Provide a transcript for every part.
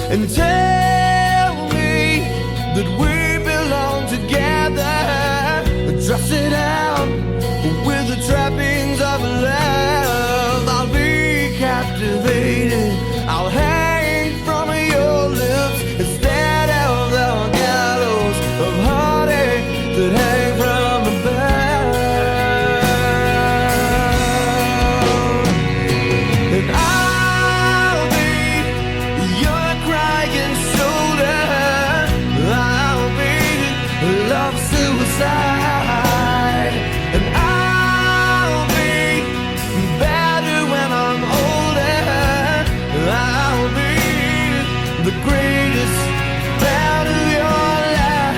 and tell me that we belong together. Dress it out with the trappings of love. I'll be captivated. I'll hang from your lips instead of the gallows of heartache that hang from above. And I'll be your crying shoulder. I'll be love suicide. And I'll be better when I'm older. I'll be the greatest part of your life.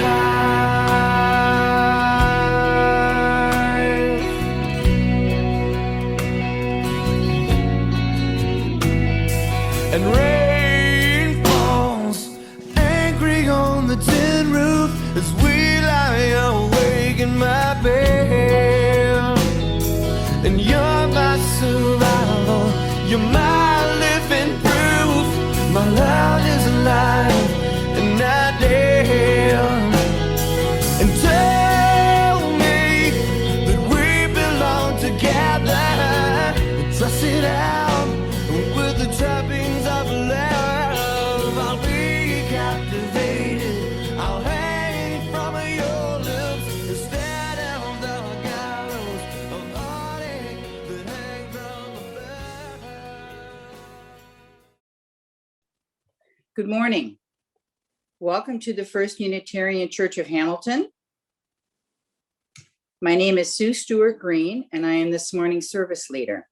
And rain falls angry on the tin roof as we lie awake in my bed. And you're my survival, you're my living proof. My love is alive and not dead. And tell me that we belong together. Dress it out with the trappings of love. I'll be captivated. I'll hang from your lips instead of the gallows of heartache that hang from above. Good morning. Welcome to the First Unitarian Church of Hamilton. My name is Sue Stewart Green, and I am this morning's service leader.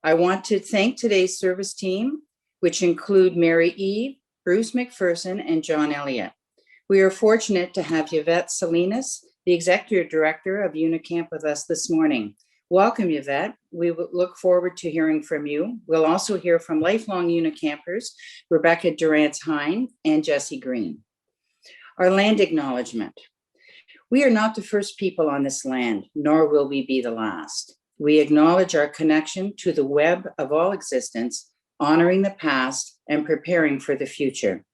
I want to thank today's service team, which include Mary Eve, Bruce McPherson, and John Elliott. We are fortunate to have Yvette Salinas, the Executive Director of Unicamp, with us this morning. Welcome, Yvette. We look forward to hearing from you. We'll also hear from lifelong Unicampers, Rebecca Durance-Hine and Jesse Green. Our land acknowledgement. We are not the first people on this land, nor will we be the last. We acknowledge our connection to the web of all existence, honoring the past and preparing for the future.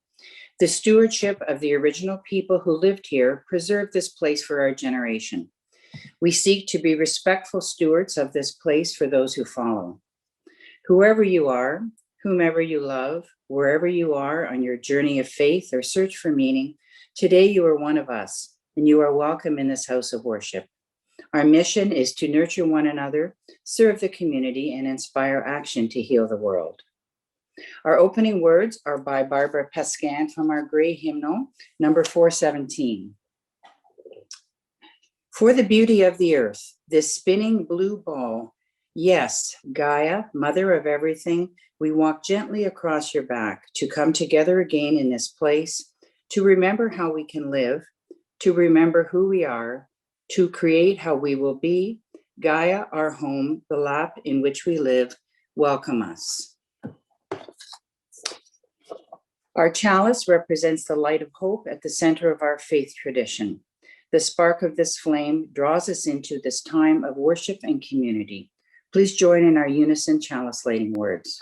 The stewardship of the original people who lived here preserved this place for our generation. We seek to be respectful stewards of this place for those who follow. Whoever you are, whomever you love, wherever you are on your journey of faith or search for meaning, today you are one of us, and you are welcome in this house of worship. Our mission is to nurture one another, serve the community, and inspire action to heal the world. Our opening words are by Barbara Pescan from our Gray hymnal, number 417. For the beauty of the earth, this spinning blue ball, yes, Gaia, mother of everything, we walk gently across your back to come together again in this place, to remember how we can live, to remember who we are, to create how we will be. Gaia, our home, the lap in which we live, welcome us. Our chalice represents the light of hope at the center of our faith tradition. The spark of this flame draws us into this time of worship and community. Please join in our unison chalice lighting words.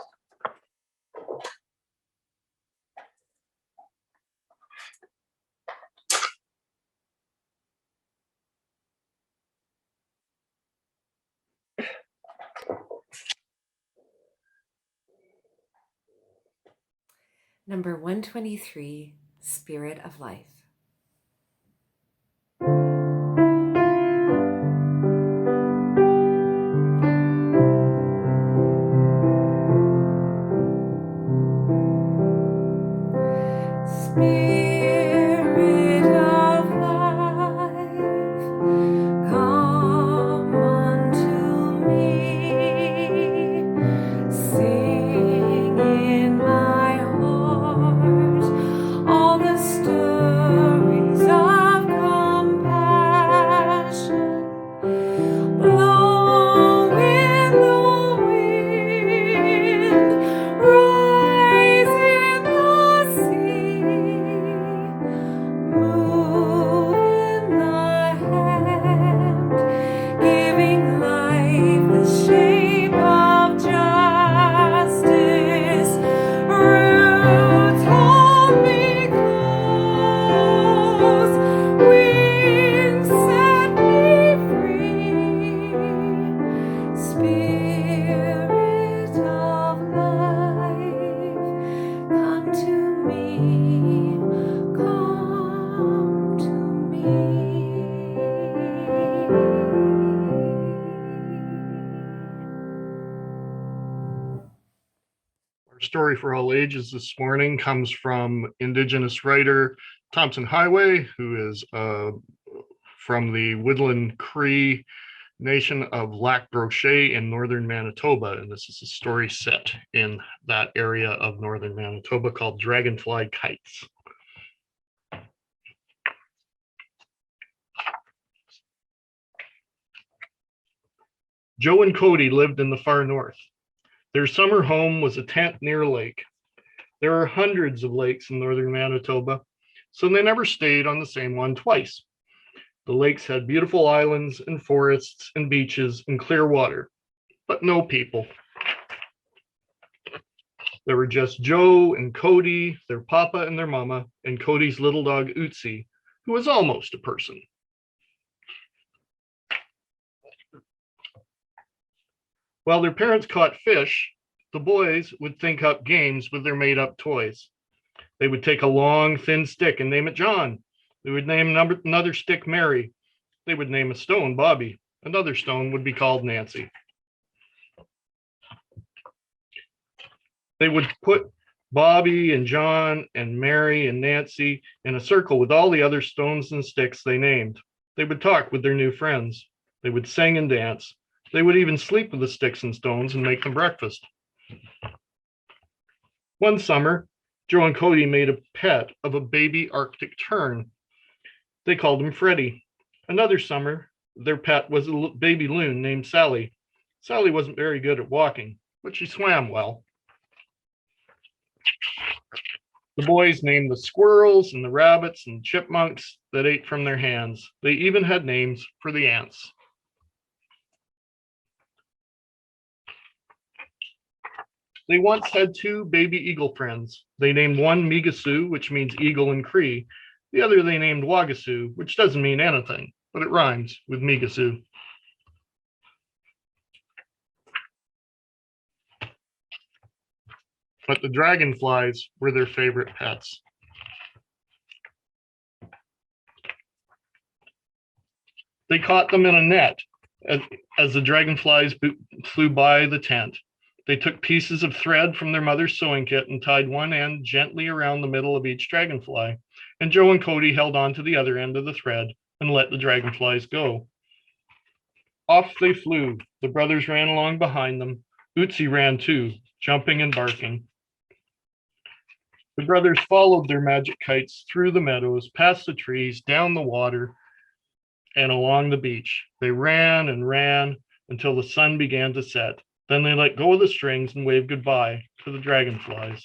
Number 123, Spirit of Life. Spirit of life, come unto me, sing in my heart all the stories of compassion. Blow in the wind, rise in the sea. for all ages this morning comes from Indigenous writer Thompson Highway, who is from the Woodland Cree Nation of Lac Brochet in northern Manitoba. And this is a story set in that area of northern Manitoba called Dragonfly Kites. Joe and Cody lived in the far north. Their summer home was a tent near a lake. There are hundreds of lakes in northern Manitoba, so they never stayed on the same one twice. The lakes had beautiful islands and forests and beaches and clear water, but no people. There were just Joe and Cody, their papa and their mama, and Cody's little dog Utsi, who was almost a person. While their parents caught fish, the boys would think up games with their made-up toys. They would take a long, thin stick and name it John. They would name another stick Mary. They would name a stone Bobby. Another stone would be called Nancy. They would put Bobby and John and Mary and Nancy in a circle with all the other stones and sticks they named. They would talk with their new friends. They would sing and dance. They would even sleep with the sticks and stones and make them breakfast. One summer, Joe and Cody made a pet of a baby Arctic tern. They called him Freddie. Another summer, their pet was a baby loon named Sally. Sally wasn't very good at walking, but she swam well. The boys named the squirrels and the rabbits and chipmunks that ate from their hands. They even had names for the ants. They once had two baby eagle friends. They named one Migasu, which means eagle in Cree. The other they named Wagasu, which doesn't mean anything, but it rhymes with Migasu. But the dragonflies were their favorite pets. They caught them in a net as the dragonflies flew by the tent. They took pieces of thread from their mother's sewing kit and tied one end gently around the middle of each dragonfly. And Joe and Cody held on to the other end of the thread and let the dragonflies go. Off they flew. The brothers ran along behind them. Utsi ran too, jumping and barking. The brothers followed their magic kites through the meadows, past the trees, down the water, and along the beach. They ran and ran until the sun began to set. Then they let go of the strings and waved goodbye to the dragonflies.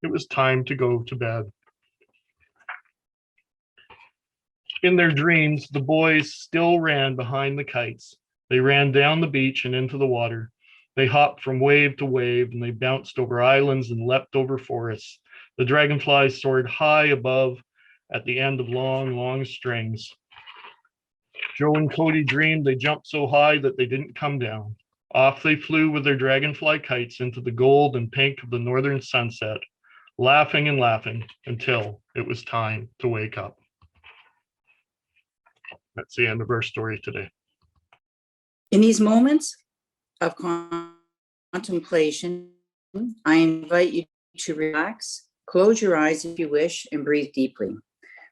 It was time to go to bed. In their dreams, the boys still ran behind the kites. They ran down the beach and into the water. They hopped from wave to wave, and they bounced over islands and leapt over forests. The dragonflies soared high above at the end of long, long strings. Joe and Cody dreamed they jumped so high that they didn't come down. Off they flew with their dragonfly kites into the gold and pink of the northern sunset, laughing and laughing until it was time to wake up. That's the end of our story today. In these moments of contemplation, I invite you to relax, close your eyes if you wish, and breathe deeply.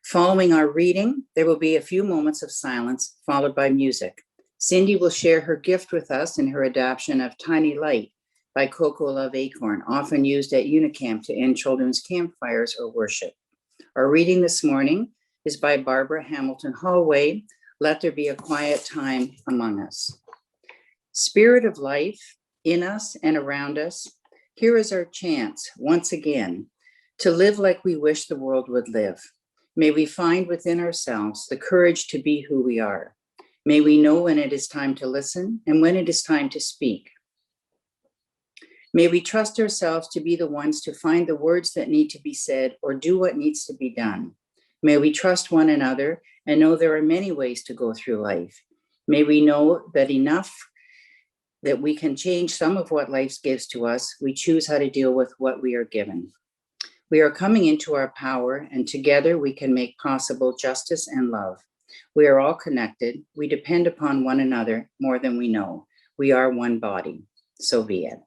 Following our reading, there will be a few moments of silence, followed by music. Cindy will share her gift with us in her adaptation of Tiny Light by Coco Love Acorn, often used at Unicamp to end children's campfires or worship. Our reading this morning is by Barbara Hamilton Hallway, Let There Be a Quiet Time Among Us. Spirit of life in us and around us, here is our chance, once again, to live like we wish the world would live. May we find within ourselves the courage to be who we are. May we know when it is time to listen and when it is time to speak. May we trust ourselves to be the ones to find the words that need to be said or do what needs to be done. May we trust one another and know there are many ways to go through life. May we know that enough that we can change some of what life gives to us. We choose how to deal with what we are given. We are coming into our power, and together we can make possible justice and love. We are all connected. We depend upon one another more than we know. We are one body. So be it.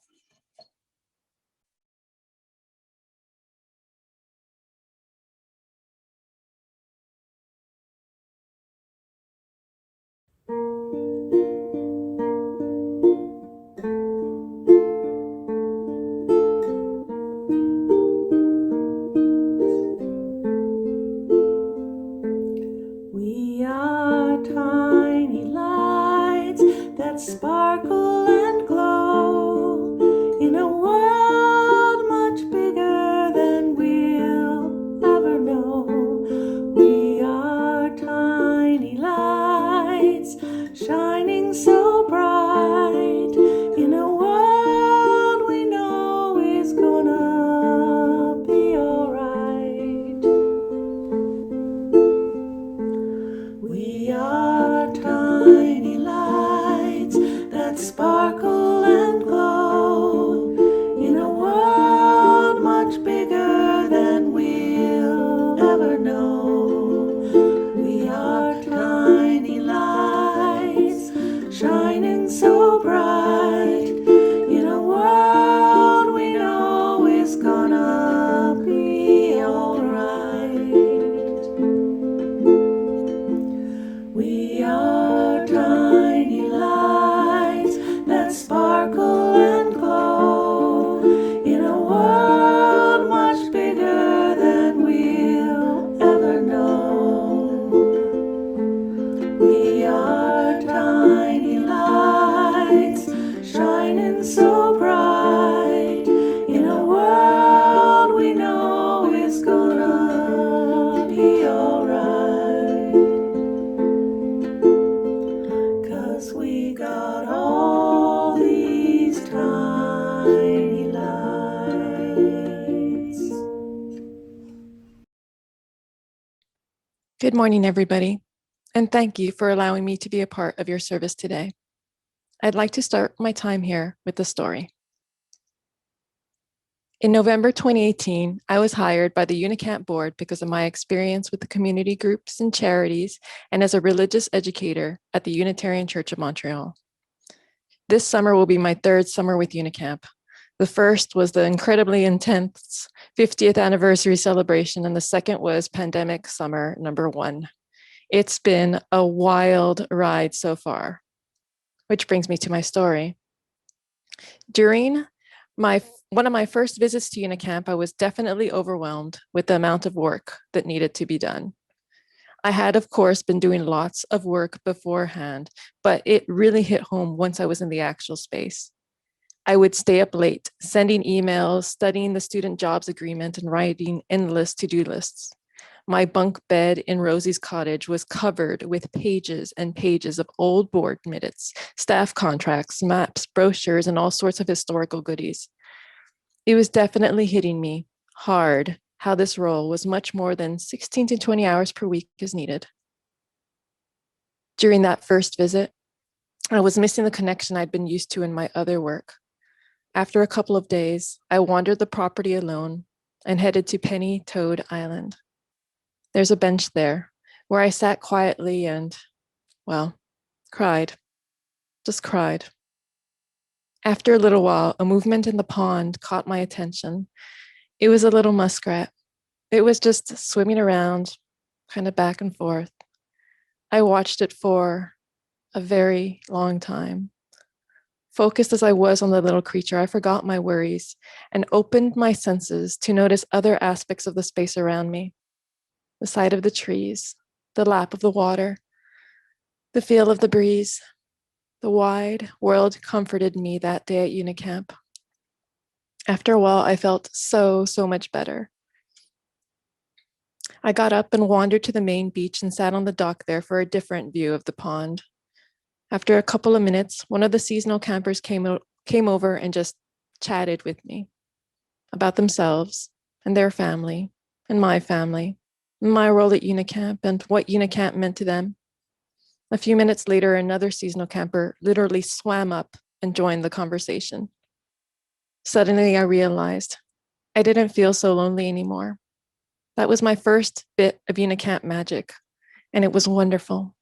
much bigger than we'll ever know. We are tiny lights shining so bright in a world we know is gonna be alright. We are tiny lights that sparkle and glow in a world much bigger than we'll ever know. We are tiny lights shining so bright in a world we know is gonna be alright. 'Cause we got all these tiny lights. Good morning, everybody, and thank you for allowing me to be a part of your service today. I'd like to start my time here with a story. In November 2018, I was hired by the Unicamp board because of my experience with the community groups and charities and as a religious educator at the Unitarian Church of Montreal. This summer will be my third summer with Unicamp. The first was the incredibly intense 50th anniversary celebration, and the second was pandemic summer number 1. It's been a wild ride so far, which brings me to my story. During one of my first visits to Unicamp, I was definitely overwhelmed with the amount of work that needed to be done. I had, of course, been doing lots of work beforehand, but it really hit home once I was in the actual space. I would stay up late, sending emails, studying the student jobs agreement, and writing endless to-do lists. My bunk bed in Rosie's cottage was covered with pages and pages of old board minutes, staff contracts, maps, brochures, and all sorts of historical goodies. It was definitely hitting me hard how this role was much more than 16 to 20 hours per week as needed. During that first visit, I was missing the connection I'd been used to in my other work. After a couple of days, I wandered the property alone and headed to Penny Toad Island. There's a bench there where I sat quietly and, well, cried, just cried. After a little while, a movement in the pond caught my attention. It was a little muskrat. It was just swimming around, kind of back and forth. I watched it for a very long time. Focused as I was on the little creature, I forgot my worries and opened my senses to notice other aspects of the space around me. The sight of the trees, the lap of the water, the feel of the breeze. The wide world comforted me that day at Unicamp. After a while, I felt so much better. I got up and wandered to the main beach and sat on the dock there for a different view of the pond. After a couple of minutes, one of the seasonal campers came over and just chatted with me about themselves and their family and my role at Unicamp and what Unicamp meant to them. A few minutes later, another seasonal camper literally swam up and joined the conversation. Suddenly, I realized I didn't feel so lonely anymore. That was my first bit of Unicamp magic, and it was wonderful.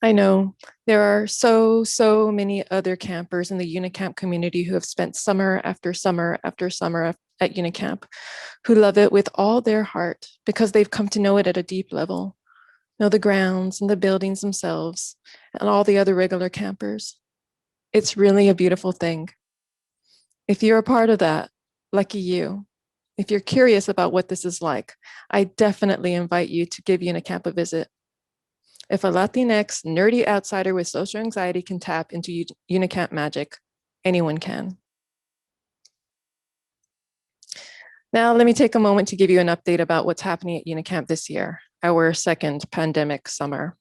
I know there are so many other campers in the Unicamp community who have spent summer after summer after summer at Unicamp, who love it with all their heart because they've come to know it at a deep level, know the grounds and the buildings themselves and all the other regular campers. It's really a beautiful thing. If you're a part of that, lucky you. If you're curious about what this is like, I definitely invite you to give Unicamp a visit. If a Latinx nerdy outsider with social anxiety can tap into Unicamp magic, anyone can. Now, let me take a moment to give you an update about what's happening at Unicamp this year, our second pandemic summer.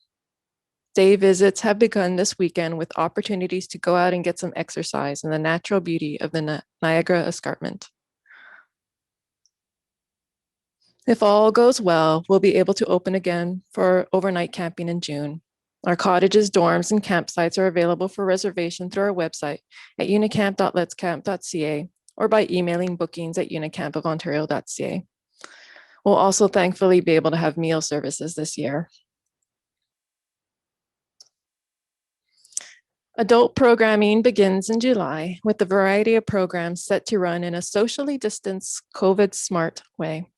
Day visits have begun this weekend with opportunities to go out and get some exercise in the natural beauty of the Niagara Escarpment. If all goes well, we'll be able to open again for overnight camping in June. Our cottages, dorms, and campsites are available for reservation through our website at unicamp.letscamp.ca or by emailing bookings@unicampofontario.ca. We'll also thankfully be able to have meal services this year. Adult programming begins in July with a variety of programs set to run in a socially distanced, COVID smart way.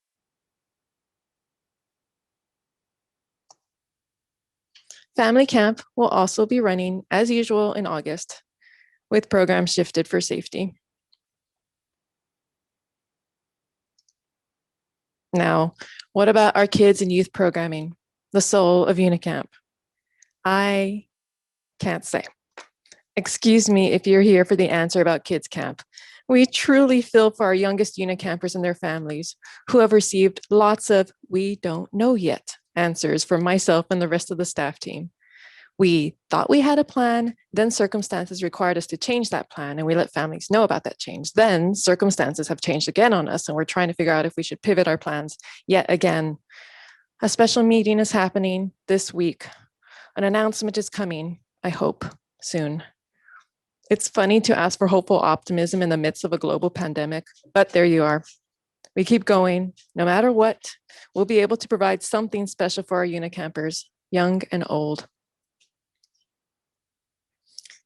Family camp will also be running as usual in August, with programs shifted for safety. Now, what about our kids and youth programming, the soul of Unicamp? I can't say. Excuse me if you're here for the answer about kids camp. We truly feel for our youngest Unicampers and their families who have received lots of "we don't know yet" answers from myself and the rest of the staff team. We thought we had a plan, then circumstances required us to change that plan, and we let families know about that change. Then circumstances have changed again on us, and we're trying to figure out if we should pivot our plans yet again. A special meeting is happening this week. An announcement is coming, I hope, soon. It's funny to ask for hopeful optimism in the midst of a global pandemic, but there you are. We keep going. No matter what, we'll be able to provide something special for our Unicampers, young and old.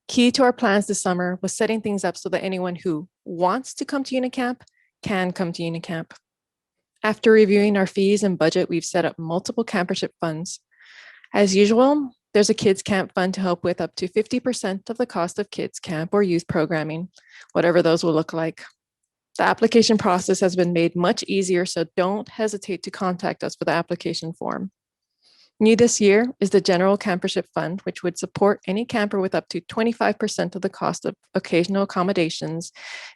Key to our plans this summer was setting things up so that anyone who wants to come to Unicamp can come to Unicamp. After reviewing our fees and budget, we've set up multiple campership funds. As usual, there's a kids camp fund to help with up to 50% of the cost of kids camp or youth programming, whatever those will look like. The application process has been made much easier, so don't hesitate to contact us for the application form. New this year is the General Campership Fund, which would support any camper with up to 25% of the cost of occasional accommodations,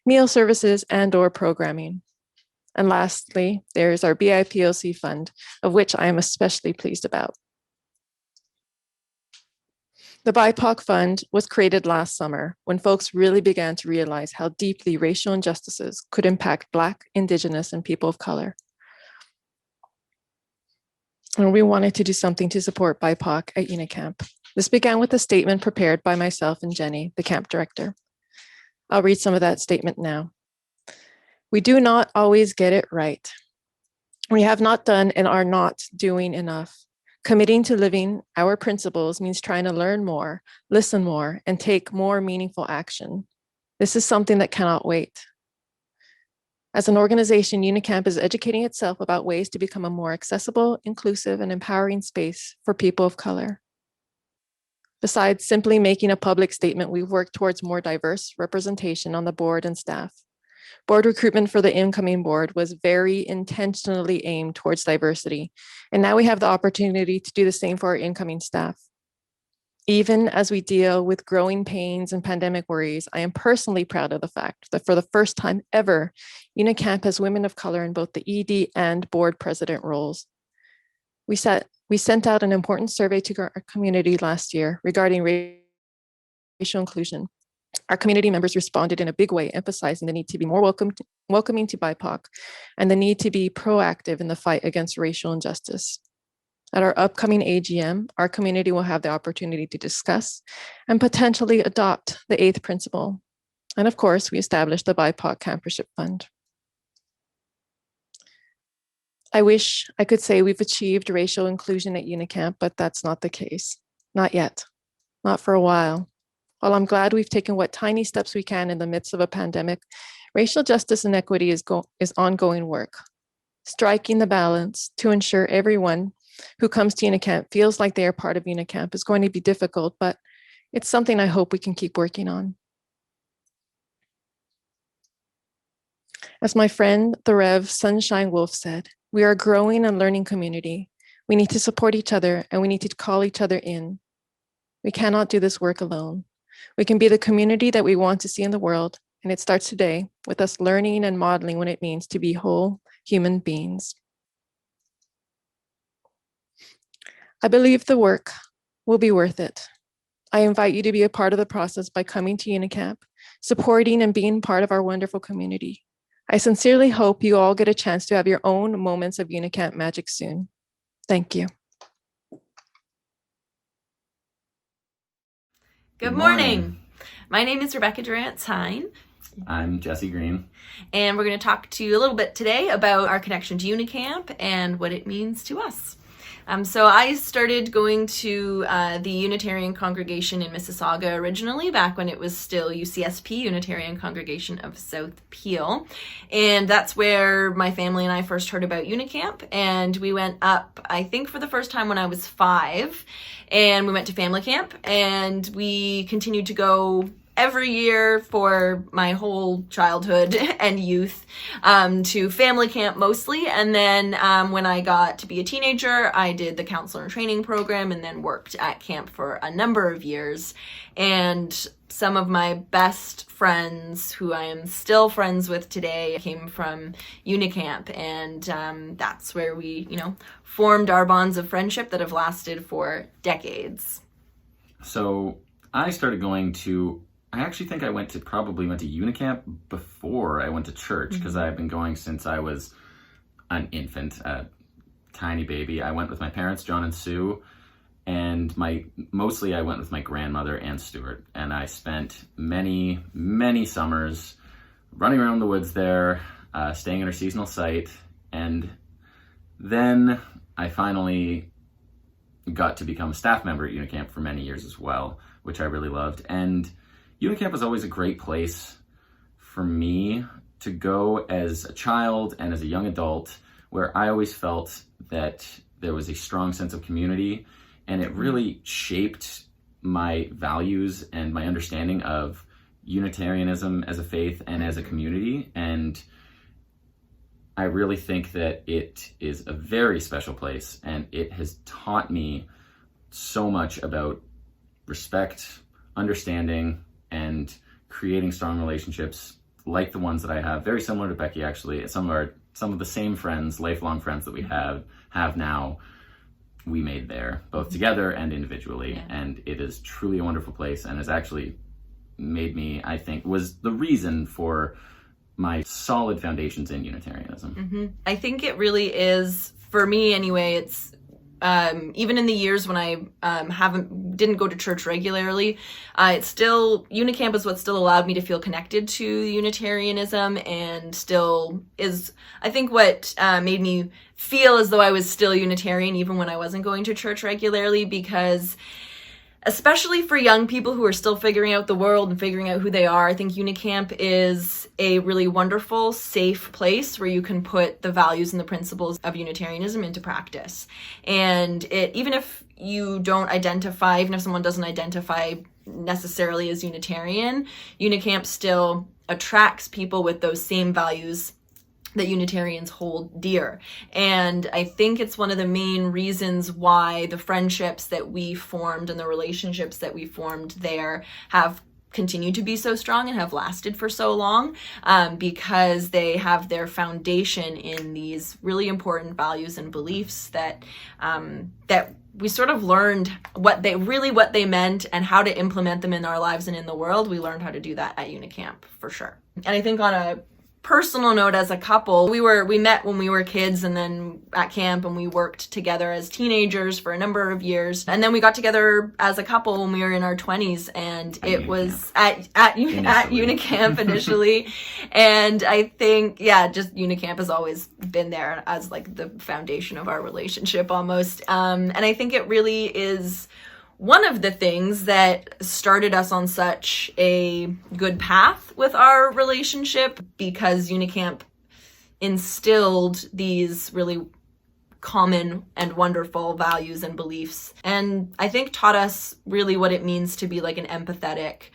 meal services, and/or programming. And lastly, there's our BIPOC fund, of which I am especially pleased about. The BIPOC Fund was created last summer when folks really began to realize how deeply racial injustices could impact Black, Indigenous, and people of color. And we wanted to do something to support BIPOC at Unicamp. This began with a statement prepared by myself and Jenny, the camp director. I'll read some of that statement now. We do not always get it right. We have not done and are not doing enough. Committing to living our principles means trying to learn more, listen more, and take more meaningful action. This is something that cannot wait. As an organization, Unicamp is educating itself about ways to become a more accessible, inclusive, and empowering space for people of color. Besides simply making a public statement, we've worked towards more diverse representation on the board and staff. Board recruitment for the incoming board was very intentionally aimed towards diversity, and now we have the opportunity to do the same for our incoming staff. Even as we deal with growing pains and pandemic worries, I am personally proud of the fact that for the first time ever, Unicamp has women of color in both the ED and board president roles. We sent out an important survey to our community last year regarding racial inclusion. Our community members responded in a big way, emphasizing the need to be more welcoming to BIPOC and the need to be proactive in the fight against racial injustice. At our upcoming AGM, our community will have the opportunity to discuss and potentially adopt the 8th principle. And of course, we established the BIPOC Campership Fund. I wish I could say we've achieved racial inclusion at Unicamp, but that's not the case. Not yet, not for a while. While I'm glad we've taken what tiny steps we can in the midst of a pandemic, racial justice and equity is ongoing work. Striking the balance to ensure everyone who comes to Unicamp feels like they are part of Unicamp is going to be difficult, but it's something I hope we can keep working on. As my friend, the Rev. Sunshine Wolf said, we are a growing and learning community. We need to support each other and we need to call each other in. We cannot do this work alone. We can be the community that we want to see in the world, and it starts today with us learning and modeling what it means to be whole human beings. I believe the work will be worth it. I invite you to be a part of the process by coming to Unicamp, supporting and being part of our wonderful community. I sincerely hope you all get a chance to have your own moments of Unicamp magic soon. Thank you. Good morning. My name is Rebecca Durant-Tyne, I'm Jesse Green. And we're going to talk to you a little bit today about our connection to Unicamp and what it means to us. So I started going to the Unitarian congregation in Mississauga originally, back when it was still UCSP, Unitarian Congregation of South Peel. And that's where my family and I first heard about Unicamp. And we went up, I think, for the first time when I was 5. And we went to family camp, and we continued to go every year for my whole childhood and youth, to family camp mostly. And then when I got to be a teenager, I did the counselor and training program and then worked at camp for a number of years. And some of my best friends, who I am still friends with today, came from Unicamp. And that's where we, formed our bonds of friendship that have lasted for decades. So I started going to, I actually think I probably went to Unicamp before I went to church, because I've been going since I was an infant, a tiny baby. I went with my parents, John and Sue, and mostly I went with my grandmother and Stuart, and I spent many, many summers running around the woods there, staying at our seasonal site, and then I finally got to become a staff member at Unicamp for many years as well, which I really loved. And Unicamp was always a great place for me to go as a child and as a young adult, where I always felt that there was a strong sense of community, and it really shaped my values and my understanding of Unitarianism as a faith and as a community. And I really think that it is a very special place, and it has taught me so much about respect, understanding, and creating strong relationships like the ones that I have, very similar to Becky actually. Some of the same friends, lifelong friends that we have now, we made there, both together and individually. And it is truly a wonderful place, and has actually made me, I think, was the reason for my solid foundations in Unitarianism. I think it really is, for me anyway, it's even in the years when I didn't go to church regularly, Unicamp is what still allowed me to feel connected to Unitarianism, and still is, I think, what made me feel as though I was still Unitarian even when I wasn't going to church regularly, because especially for young people who are still figuring out the world and figuring out who they are, I think Unicamp is a really wonderful, safe place where you can put the values and the principles of Unitarianism into practice. And even if someone doesn't identify necessarily as Unitarian, Unicamp still attracts people with those same values that Unitarians hold dear. And I think it's one of the main reasons why the friendships that we formed and the relationships that we formed there have continued to be so strong and have lasted for so long, because they have their foundation in these really important values and beliefs that we sort of learned what they meant and how to implement them in our lives and in the world. We learned how to do that at Unicamp for sure. And I think on a personal note, as a couple, we met when we were kids, and then at camp, and we worked together as teenagers for a number of years, and then we got together as a couple when we were in our 20s, and it was at Unicamp initially. And I think just Unicamp has always been there as like the foundation of our relationship almost, and I think it really is one of the things that started us on such a good path with our relationship, because Unicamp instilled these really common and wonderful values and beliefs, and I think taught us really what it means to be like an empathetic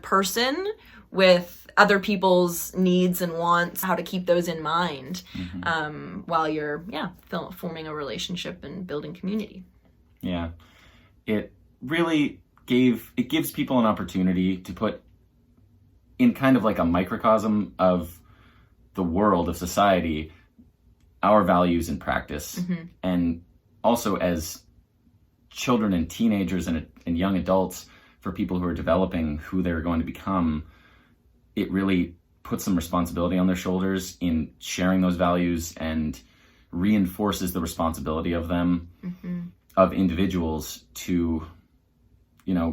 person with other people's needs and wants, how to keep those in mind while you're forming a relationship and building community. Yeah, it really gives people an opportunity to put in kind of like a microcosm of the world, of society, our values in practice. And also as children and teenagers and young adults, for people who are developing who they're going to become, it really puts some responsibility on their shoulders in sharing those values, and reinforces the responsibility of them, of individuals, to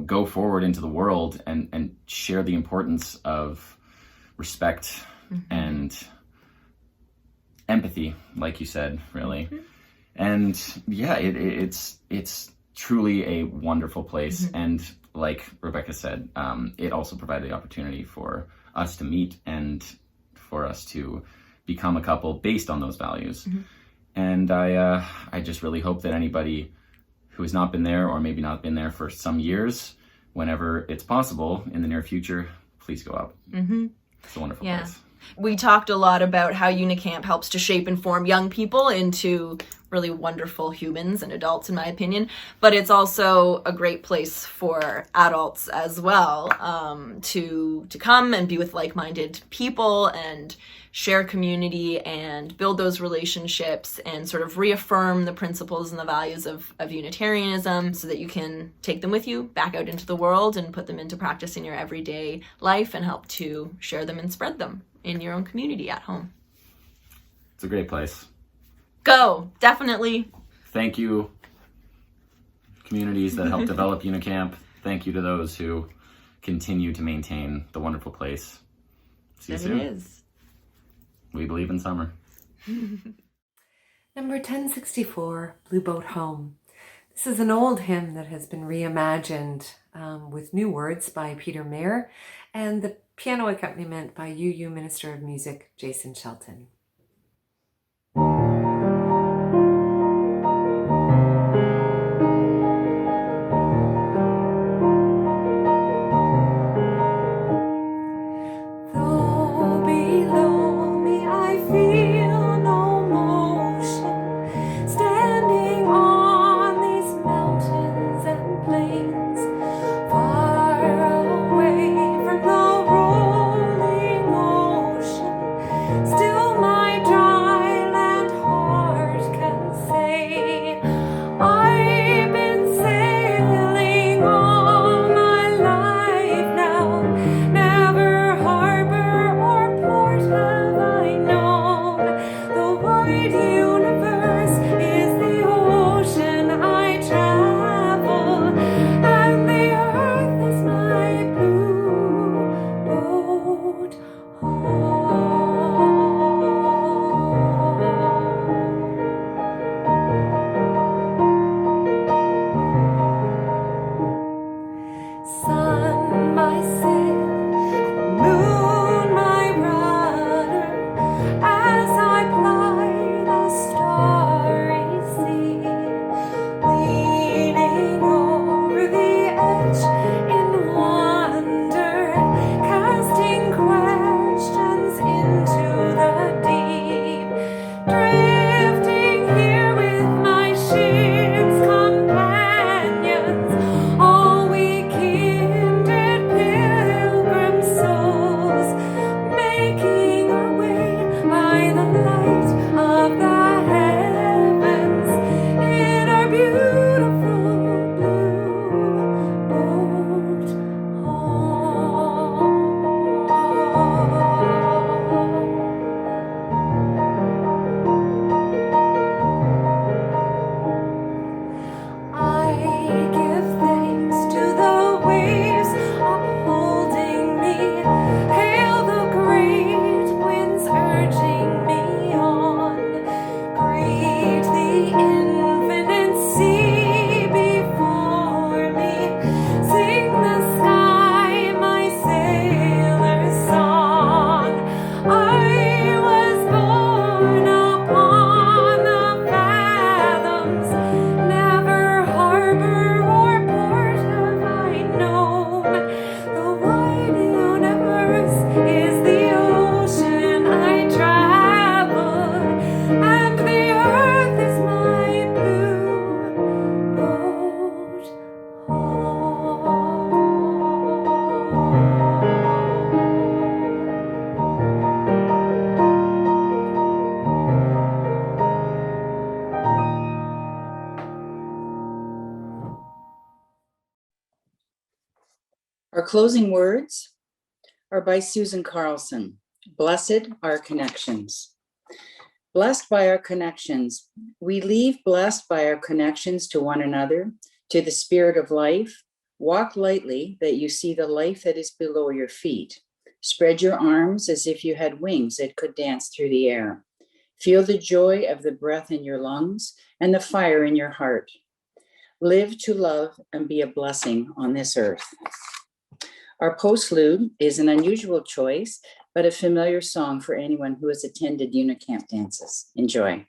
go forward into the world and share the importance of respect and empathy, like you said, really. And yeah, it's truly a wonderful place. And like Rebecca said, it also provided the opportunity for us to meet and for us to become a couple based on those values. And I just really hope that anybody who has not been there, or maybe not been there for some years, whenever it's possible in the near future, please go out. It's a wonderful place. We talked a lot about how Unicamp helps to shape and form young people into really wonderful humans and adults, in my opinion. But it's also a great place for adults as well, to come and be with like-minded people and share community and build those relationships and sort of reaffirm the principles and the values of Unitarianism, so that you can take them with you back out into the world and put them into practice in your everyday life and help to share them and spread them in your own community at home. It's a great place. Go, definitely. Thank you, communities that help develop Unicamp. Thank you to those who continue to maintain the wonderful place. See you That soon. it is. We believe in summer. Number 1064, Blue Boat Home. This is an old hymn that has been reimagined with new words by Peter Mayer and the piano accompaniment by UU Minister of Music, Jason Shelton. Though below me I feel no motion, standing on these mountains and plains, far away from the rolling ocean, still my dry land heart can say, I've been sailing all my life now, never harbor or port have I known. The wide universe is the ocean I travel, and the earth is my blue boat home. Sun, my sail, moon, my rudder, as I ply the starry sea, leaning over the edge in wonder, casting questions into the deep, drifting here with my ship's companions, all we kindred pilgrim souls, making our way by the light of the heavens in our beautiful blue boat home. I give thanks to the waves upholding me, hail the great winds urging me on, greet the infinite sea before me, sing the sky my sailor's song. I was born upon the fathoms, never harbor or port have I known. The wide universe is the ocean I travel, and the earth is my blue boat home. Our closing words are by Susan Carlson. Blessed are connections. Blessed by our connections. We leave blessed by our connections to one another, to the spirit of life, Walk lightly that you see the life that is below your feet. Spread your arms as if you had wings that could dance through the air. Feel the joy of the breath in your lungs and the fire in your heart. Live to love and be a blessing on this earth. Our postlude is an unusual choice, but a familiar song for anyone who has attended Unicamp dances. Enjoy.